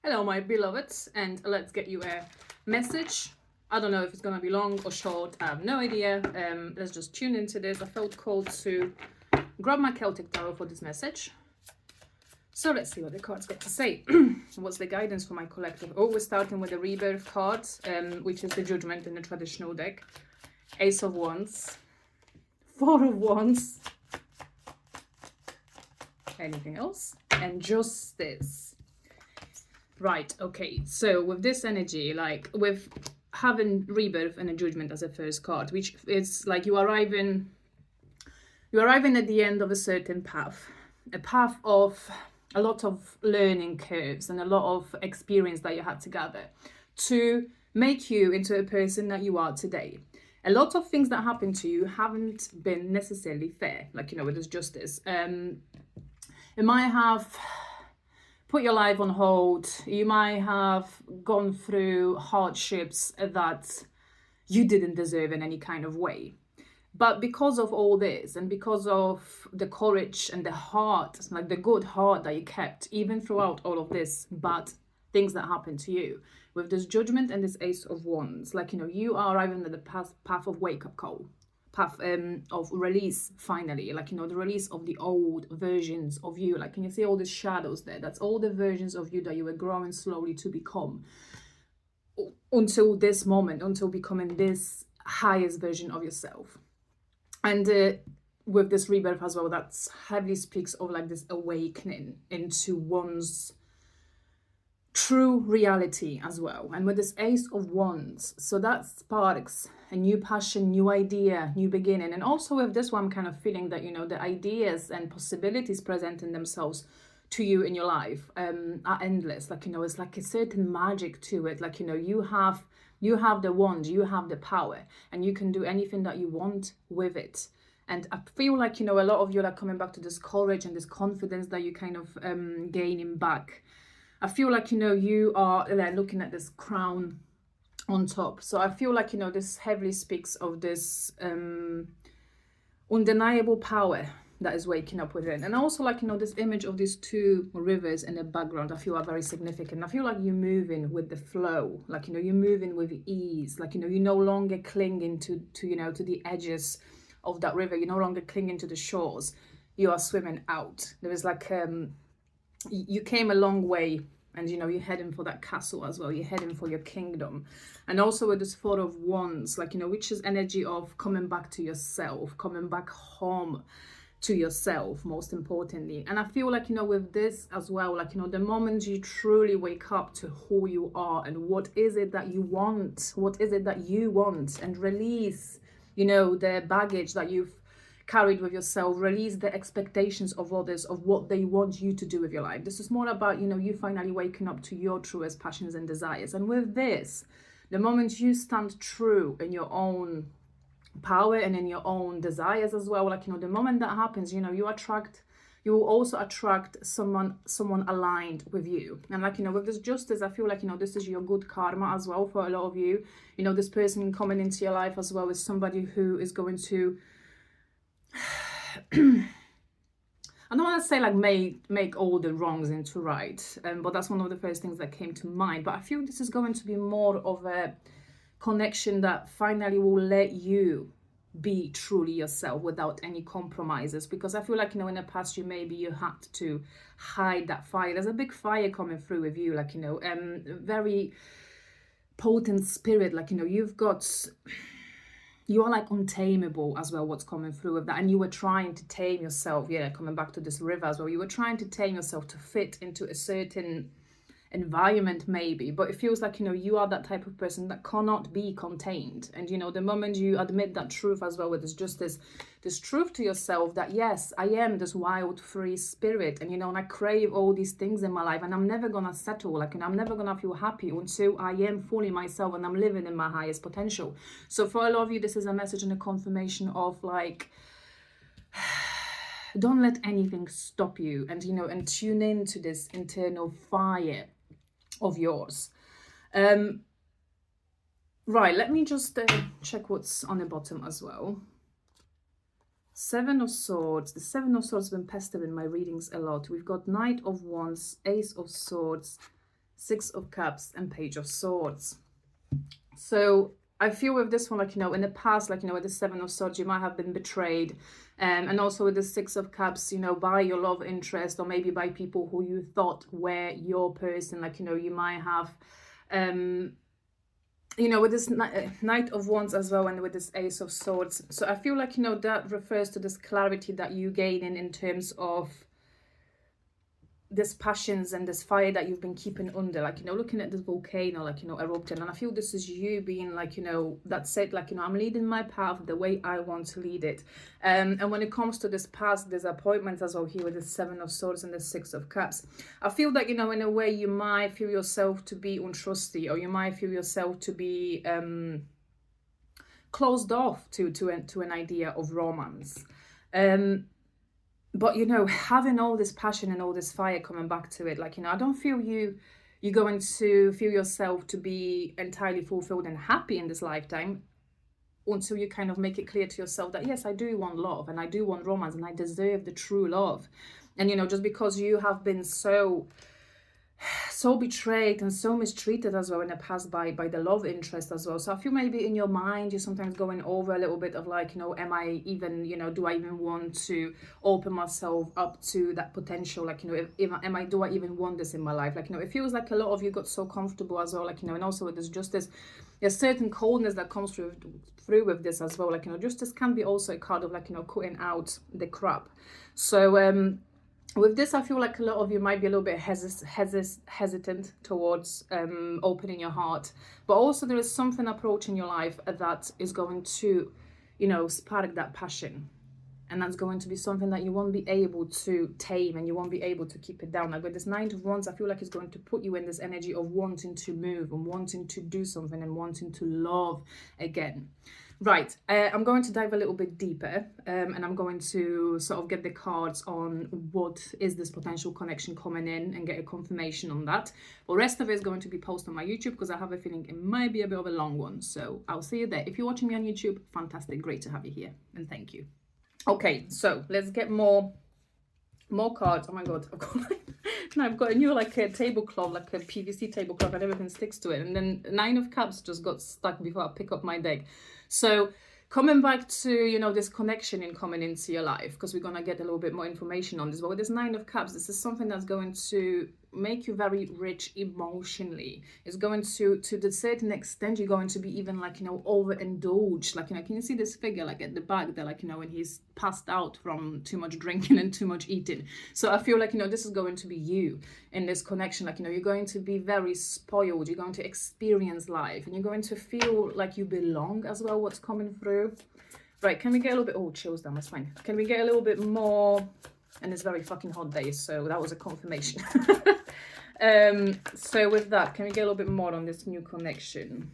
Hello, my beloveds, and let's get you a message. I don't know if it's gonna be long or short. I have no idea. Let's just tune into this. I felt called to grab my Celtic Tarot for this message. So let's see what the cards get to say. What's the guidance for my collective? Oh, we're starting with the Rebirth card, which is the Judgment in the traditional deck. Ace of Wands, Four of Wands. Anything else? And Justice. Right, okay, so with this energy, like with having Rebirth and a Judgment as a first card, which is like you're arriving at the end of a certain path, a path of a lot of learning curves and a lot of experience that you had to gather to make you into a person that you are today. A lot of things that happen to you haven't been necessarily fair, like, you know, with this justice. It might have put your life on hold. You might have gone through hardships that you didn't deserve in any kind of way. But because of all this, and because of the courage and the heart, like the good heart that you kept, even throughout all of this bad things that happened to you, with this Judgment and this Ace of Wands, like, you know, you are arriving at the path of wake-up call. Path of release, finally, like, you know, the release of the old versions of you. Like, can you see all these shadows there? That's all the versions of you that you were growing slowly to become until this moment, until becoming this highest version of yourself. And with this Rebirth as well, that heavily speaks of like this awakening into one's true reality as well. And with this Ace of Wands, so that sparks a new passion, new idea, new beginning. And also with this one, I'm kind of feeling that, you know, the ideas and possibilities presenting themselves to you in your life are endless. Like, you know, it's like a certain magic to it. Like, you know, you have the wand, you have the power, and you can do anything that you want with it. And I feel like, you know, a lot of you are coming back to this courage and this confidence that you kind of gaining back. I feel like, you know, you are looking at this crown on top. So I feel like, you know, this heavily speaks of this undeniable power that is waking up within. And also, like, you know, this image of these two rivers in the background, I feel are very significant. I feel like you're moving with the flow, like, you know, you're moving with ease, like, you know, you're no longer clinging to you know, to the edges of that river. You're no longer clinging to the shores. You are swimming out. There is like you came a long way, and, you know, you're heading for that castle as well. You're heading for your kingdom. And also with this Four of Wands, like, you know, which is energy of coming back to yourself, coming back home to yourself, most importantly. And I feel like, you know, with this as well, like, you know, the moment you truly wake up to who you are and what is it that you want, and release, you know, the baggage that you've carried with yourself, release the expectations of others of what they want you to do with your life. This is more about, you know, you finally waking up to your truest passions and desires. And with this, the moment you stand true in your own power and in your own desires as well, like, you know, the moment that happens, you know, you will also attract someone aligned with you. And, like, you know, with this Justice, I feel like, you know, this is your good karma as well for a lot of you. You know, this person coming into your life as well is somebody who is going to I don't want to say like make all the wrongs into right, but that's one of the first things that came to mind. But I feel this is going to be more of a connection that finally will let you be truly yourself without any compromises. Because I feel like, you know, in the past you had to hide that fire. There's a big fire coming through with you, like, you know, very potent spirit, like, you know, you are like untamable as well, what's coming through with that. And you were trying to tame yourself, coming back to this river as well. You were trying to tame yourself to fit into a certain environment maybe, but it feels like, you know, you are that type of person that cannot be contained. And, you know, the moment you admit that truth as well, with this justice, this truth to yourself that, yes, I am this wild free spirit, and, you know, and I crave all these things in my life, and I'm never gonna settle, like, and I'm never gonna feel happy until I am fully myself and I'm living in my highest potential. So for a lot of you, this is a message and a confirmation of like, don't let anything stop you, and, you know, and tune into this internal fire of yours. Right, let me just check what's on the bottom as well. Seven of Swords. The Seven of Swords has been pestering my readings a lot. We've got Knight of Wands, Ace of Swords, Six of Cups and Page of Swords. So I feel with this one, like, you know, in the past, like, you know, with the Seven of Swords, you might have been betrayed. And also with the Six of Cups, you know, by your love interest, or maybe by people who you thought were your person. Like, you know, you might have, you know, with this Knight of Wands as well, and with this Ace of Swords. So I feel like, you know, that refers to this clarity that you gain in terms of this passions and this fire that you've been keeping under, like, you know, looking at this volcano, like, you know, erupting. And I feel this is you being like, you know, that said, like, you know, I'm leading my path the way I want to lead it. And when it comes to this past disappointment as well, here with the Seven of Swords and the Six of Cups, I feel that, you know, in a way you might feel yourself to be untrusty, or you might feel yourself to be closed off to an idea of romance. But, you know, having all this passion and all this fire coming back to it, like, you know, I don't feel you're going to feel yourself to be entirely fulfilled and happy in this lifetime until you kind of make it clear to yourself that, yes, I do want love and I do want romance and I deserve the true love. And, you know, just because you have been so betrayed and so mistreated as well in the past by the love interest as well. So I feel maybe in your mind you're sometimes going over a little bit of like, you know, am I even, you know, do I even want to open myself up to that potential? Like, you know, do I even want this in my life? Like, you know, it feels like a lot of you got so comfortable as well, like, you know, and also there's just this, there's certain coldness that comes through with this as well. Like, you know, just this can be also a card of like, you know, cutting out the crap. So with this, I feel like a lot of you might be a little bit hesitant towards opening your heart. But also there is something approaching your life that is going to, you know, spark that passion. And that's going to be something that you won't be able to tame and you won't be able to keep it down. Like with this Knight of Wands, I feel like it's going to put you in this energy of wanting to move and wanting to do something and wanting to love again. Right, I'm going to dive a little bit deeper and I'm going to sort of get the cards on what is this potential connection coming in and get a confirmation on that. The rest of it is going to be posted on my YouTube because I have a feeling it might be a bit of a long one. So I'll see you there. If you're watching me on YouTube, fantastic, great to have you here and thank you. Okay, so let's get more cards. Oh my god, I've got a new like a tablecloth, like a PVC tablecloth, and everything sticks to it. And then Nine of Cups just got stuck before I pick up my deck. So coming back to, you know, this connection in coming into your life, because we're going to get a little bit more information on this. But with this Nine of Cups, this is something that's going to make you very rich emotionally. It's going to the certain extent, you're going to be even like, you know, overindulged. Like, you know, can you see this figure like at the back there, like, you know, when he's passed out from too much drinking and too much eating. So I feel like, you know, this is going to be you in this connection. Like, you know, you're going to be very spoiled. You're going to experience life and you're going to feel like you belong as well, what's coming through. Right, can we get a little bit, oh, chills down, that's fine. Can we get a little bit more, and it's very fucking hot days, so that was a confirmation. So with that, can we get a little bit more on this new connection?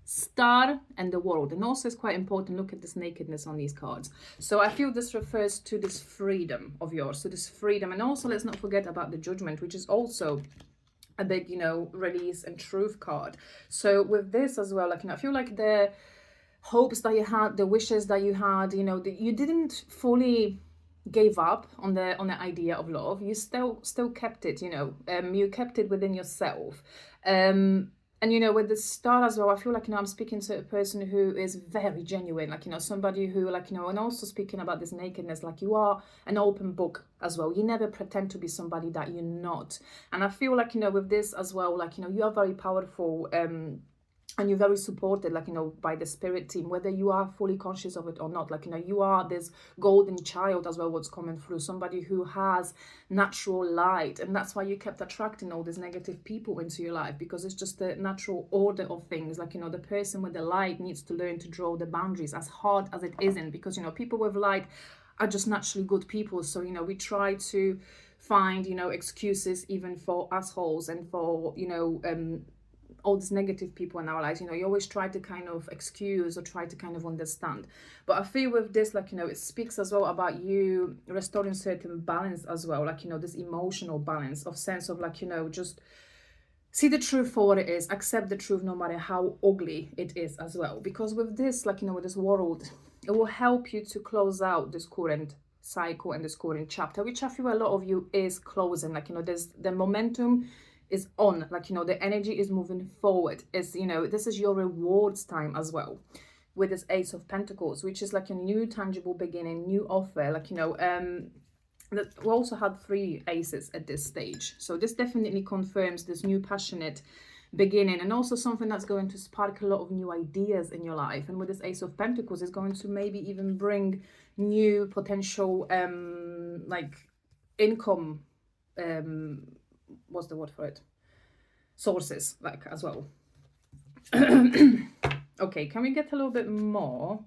Star and the World. And also it's quite important, look at this nakedness on these cards. So I feel this refers to this freedom of yours, so this freedom. And also let's not forget about the Judgment, which is also a big, you know, release and truth card. So with this as well, like, you know, I feel like the hopes that you had, the wishes that you had, you know, you didn't fully gave up on the idea of love. You still kept it, you know, you kept it within yourself. And, you know, with the Star as well, I feel like, you know, I'm speaking to a person who is very genuine, like, you know, somebody who, like, you know, and also speaking about this nakedness, like, you are an open book as well. You never pretend to be somebody that you're not. And I feel like, you know, with this as well, like, you know, you are very powerful, and you're very supported, like, you know, by the spirit team, whether you are fully conscious of it or not. Like, you know, you are this golden child as well, what's coming through, somebody who has natural light. And that's why you kept attracting all these negative people into your life, because it's just the natural order of things. Like, you know, the person with the light needs to learn to draw the boundaries, as hard as it isn't, because, you know, people with light are just naturally good people. So, you know, we try to find, you know, excuses even for assholes and for, you know, all these negative people in our lives. You know, you always try to kind of excuse or try to kind of understand. But I feel with this, like, you know, it speaks as well about you restoring certain balance as well, like, you know, this emotional balance of sense of, like, you know, just see the truth for what it is, accept the truth no matter how ugly it is as well. Because with this, like, you know, with this world, it will help you to close out this current cycle and this current chapter, which I feel a lot of you is closing. Like, you know, there's the momentum is on, like, you know, the energy is moving forward. Is, you know, this is your rewards time as well, with this Ace of Pentacles, which is like a new tangible beginning, new offer, like, you know, we also had 3 aces at this stage. So this definitely confirms this new passionate beginning, and also something that's going to spark a lot of new ideas in your life. And with this Ace of Pentacles, is going to maybe even bring new potential like income, what's the word for it, sources, like, as well. Okay, can we get a little bit more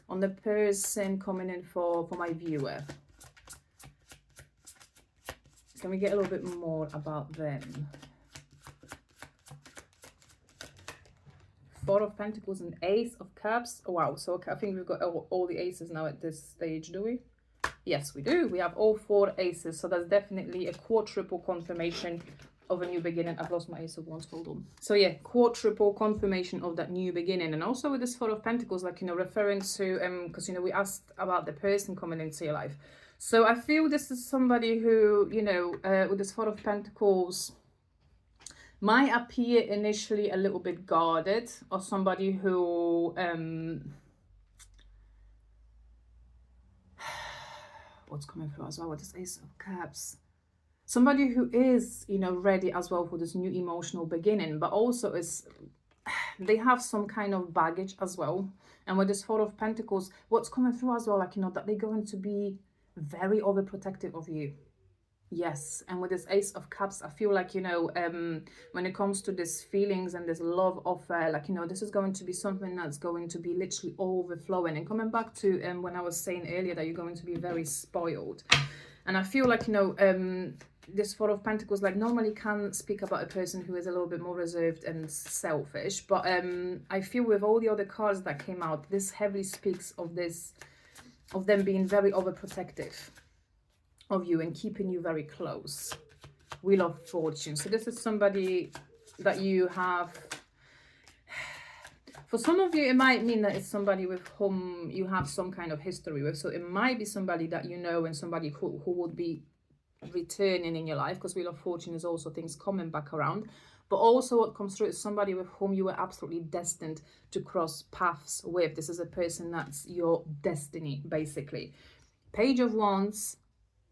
on the person coming in for my viewer? Can we get a little bit more about them? 4 of Pentacles and Ace of Cups. Oh, wow, so I think we've got all the aces now at this stage, do we? Yes, we do. We have all 4 aces, so that's definitely a quadruple confirmation of a new beginning. I've lost my Ace of Wands, hold on. So yeah, quadruple confirmation of that new beginning. And also with this 4 of Pentacles, like, you know, referring to, because, you know, we asked about the person coming into your life. So I feel this is somebody who, you know, with this 4 of Pentacles, might appear initially a little bit guarded, or somebody who, what's coming through as well with this Ace of Cups? Somebody who is, you know, ready as well for this new emotional beginning, but also is, they have some kind of baggage as well. And with this 4 of Pentacles, what's coming through as well, like, you know, that they're going to be very overprotective of you. Yes, and with this Ace of Cups, I feel like, you know, when it comes to this feelings and this love offer, like, you know, this is going to be something that's going to be literally overflowing. And coming back to when I was saying earlier that you're going to be very spoiled. And I feel like, you know, this 4 of Pentacles, like, normally can speak about a person who is a little bit more reserved and selfish. But I feel with all the other cards that came out, this heavily speaks of this, of them being very overprotective of you and keeping you very close. Wheel of Fortune. So this is somebody that you have. For some of you, it might mean that it's somebody with whom you have some kind of history with. So it might be somebody that you know, and somebody who would be returning in your life, because Wheel of Fortune is also things coming back around. But also what comes through is somebody with whom you were absolutely destined to cross paths with. This is a person that's your destiny, basically. Page of Wands,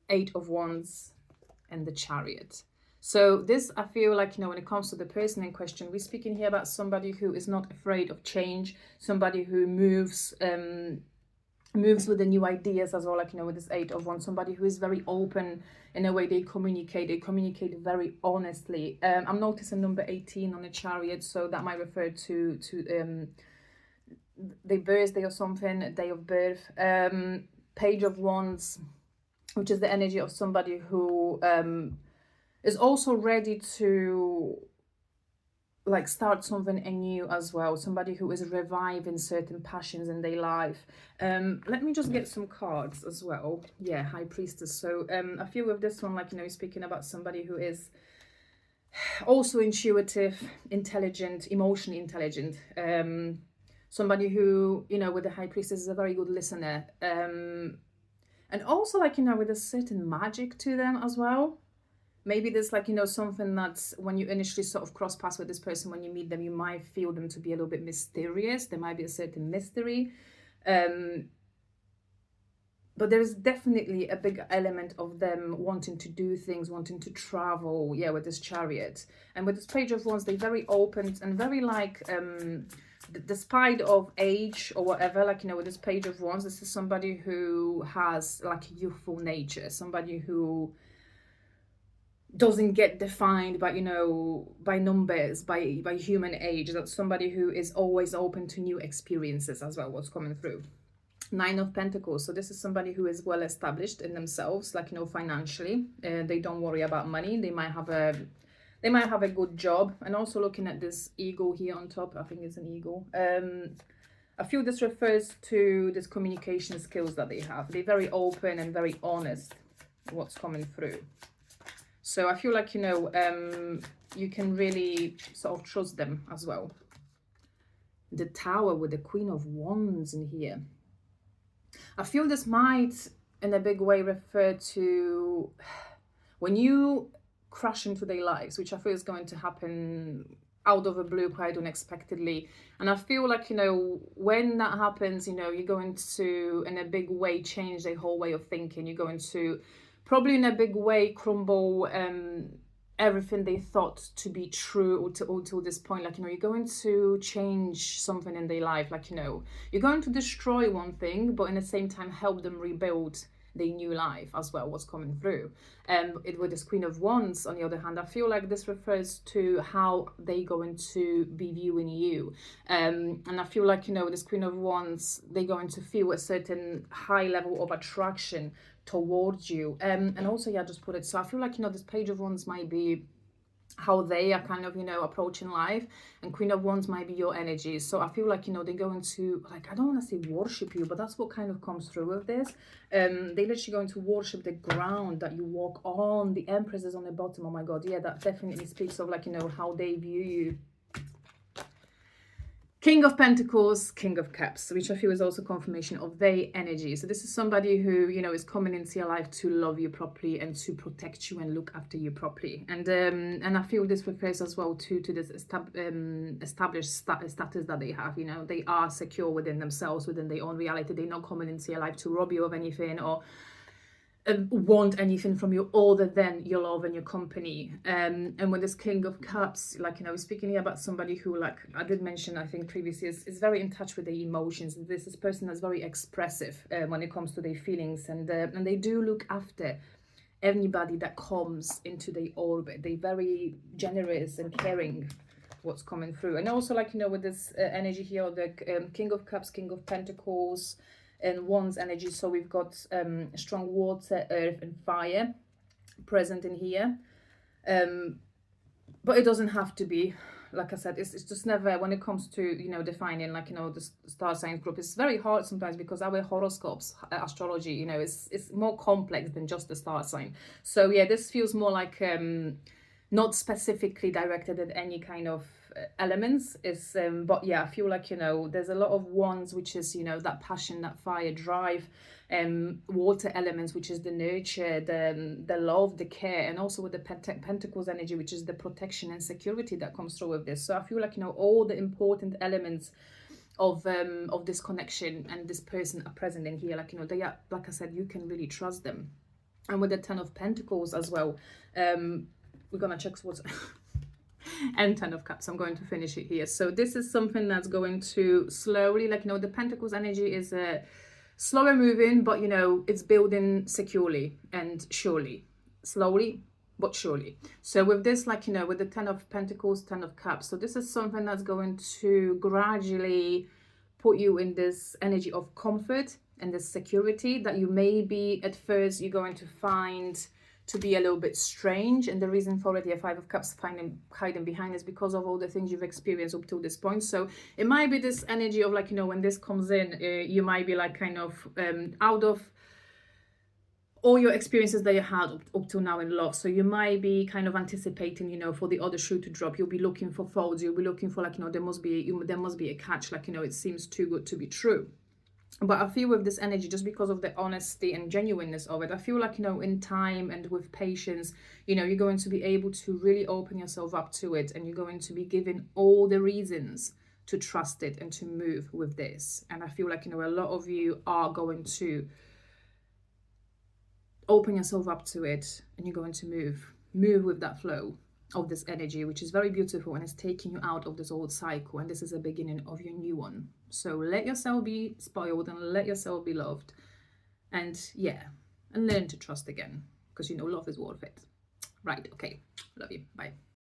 8 of Wands, and the Chariot. So this, I feel like, you know, when it comes to the person in question, we're speaking here about somebody who is not afraid of change, somebody who moves with the new ideas as well, like, you know, with this 8 of Wands, somebody who is very open in the way they communicate very honestly. I'm noticing number 18 on the Chariot, so that might refer to the birthday or something, day of birth. Page of Wands, which is the energy of somebody who is also ready to, like, start something anew as well. Somebody who is reviving certain passions in their life. Let me just get some cards as well. Yeah, High Priestess. So I feel with this one, like, you know, speaking about somebody who is also intuitive, intelligent, emotionally intelligent. Somebody who, you know, with the High Priestess is a very good listener. And also, like, you know, with a certain magic to them as well. Maybe there's, like, you know, something that's, when you initially sort of cross paths with this person, when you meet them, you might feel them to be a little bit mysterious. There might be a certain mystery. But there's definitely a big element of them wanting to do things, wanting to travel, yeah, with this Chariot. And with this Page of Wands, they're very open and very, like, despite of age or whatever, like, you know, with this Page of Wands, this is somebody who has, like, youthful nature, somebody who doesn't get defined by, you know, by numbers, by human age. That's somebody who is always open to new experiences as well, what's coming through. 9 of Pentacles. So this is somebody who is well established in themselves, like, you know, financially. They don't worry about money. They might have a good job. And also looking at this eagle here on top, I think it's an eagle. I feel this refers to this communication skills that they have. They're very open and very honest what's coming through. So I feel like, you know, you can really sort of trust them as well. The Tower with the Queen of Wands in here. I feel this might, in a big way, refer to when you crash into their lives, which I feel is going to happen out of the blue, quite unexpectedly. And I feel like, you know, when that happens, you know, you're going to, in a big way, change their whole way of thinking. You're going to probably in a big way crumble everything they thought to be true until this point. Like, you know, you're going to change something in their life. Like, you know, you're going to destroy one thing, but in the same time help them rebuild their new life as well, what's coming through. With this Queen of Wands, on the other hand, I feel like this refers to how they're going to be viewing you. And I feel like, you know, this Queen of Wands, they're going to feel a certain high level of attraction towards you. And also, yeah, just put it, so I feel like, you know, this Page of Wands might be how they are kind of, you know, approaching life, and Queen of Wands might be your energy. So I feel like, you know, they're going to, like, I don't want to say worship you, but that's what kind of comes through with this. They're literally going to worship the ground that you walk on. The Empress is on the bottom. Oh my God, yeah, that definitely speaks of, like, you know, how they view you. King of Pentacles, King of Cups, which I feel is also confirmation of their energy. So this is somebody who, you know, is coming into your life to love you properly and to protect you and look after you properly. And I feel this refers as well to this established status that they have. You know, they are secure within themselves, within their own reality. They're not coming into your life to rob you of anything or want anything from you other than your love and your company. And with this King of Cups, like, you know, speaking here about somebody who, like I did mention, I think previously, is very in touch with their emotions. This is a person that's very expressive when it comes to their feelings, and they do look after anybody that comes into their orbit. They're very generous and caring what's coming through. And also, like, you know, with this energy here, the King of Cups, King of Pentacles, and Wands energy. So we've got strong water, earth and fire present in here, but it doesn't have to be. Like I said, it's just never, when it comes to, you know, defining, like, you know, the star signs group, it's very hard sometimes because our horoscopes, astrology, you know, it's more complex than just the star sign. So yeah, this feels more like not specifically directed at any kind of elements. Is but yeah, I feel like, you know, there's a lot of Wands, which is, you know, that passion, that fire, drive, water elements, which is the nurture, the love, the care, and also with the Pentacles energy, which is the protection and security that comes through with this. So I feel like, you know, all the important elements of this connection and this person are present in here. Like, you know, they are, like I said, you can really trust them. And with the Ten of Pentacles as well, we're gonna check what's and Ten of Cups. I'm going to finish it here. So this is something that's going to slowly, like, you know, the Pentacles energy is a slower moving, but, you know, it's building securely and surely, slowly but surely. So with this, like, you know, with the Ten of Pentacles, Ten of Cups, so this is something that's going to gradually put you in this energy of comfort and this security that you maybe at first you're going to find to be a little bit strange. And the reason for it, the Five of Cups hiding behind, is because of all the things you've experienced up to this point. So it might be this energy of, like, you know, when this comes in, you might be like kind of out of all your experiences that you had up to now in love. So you might be kind of anticipating, you know, for the other shoe to drop. You'll be looking for faults. You'll be looking for, like, you know, there must be a catch. Like, you know, it seems too good to be true. But I feel with this energy, just because of the honesty and genuineness of it, I feel like, you know, in time and with patience, you know, you're going to be able to really open yourself up to it, and you're going to be given all the reasons to trust it and to move with this. And I feel like, you know, a lot of you are going to open yourself up to it, and you're going to move with that flow of this energy, which is very beautiful, and it's taking you out of this old cycle, and this is a beginning of your new one. So let yourself be spoiled and let yourself be loved, and yeah, and learn to trust again, because, you know, love is worth it. Right, okay, love you, bye.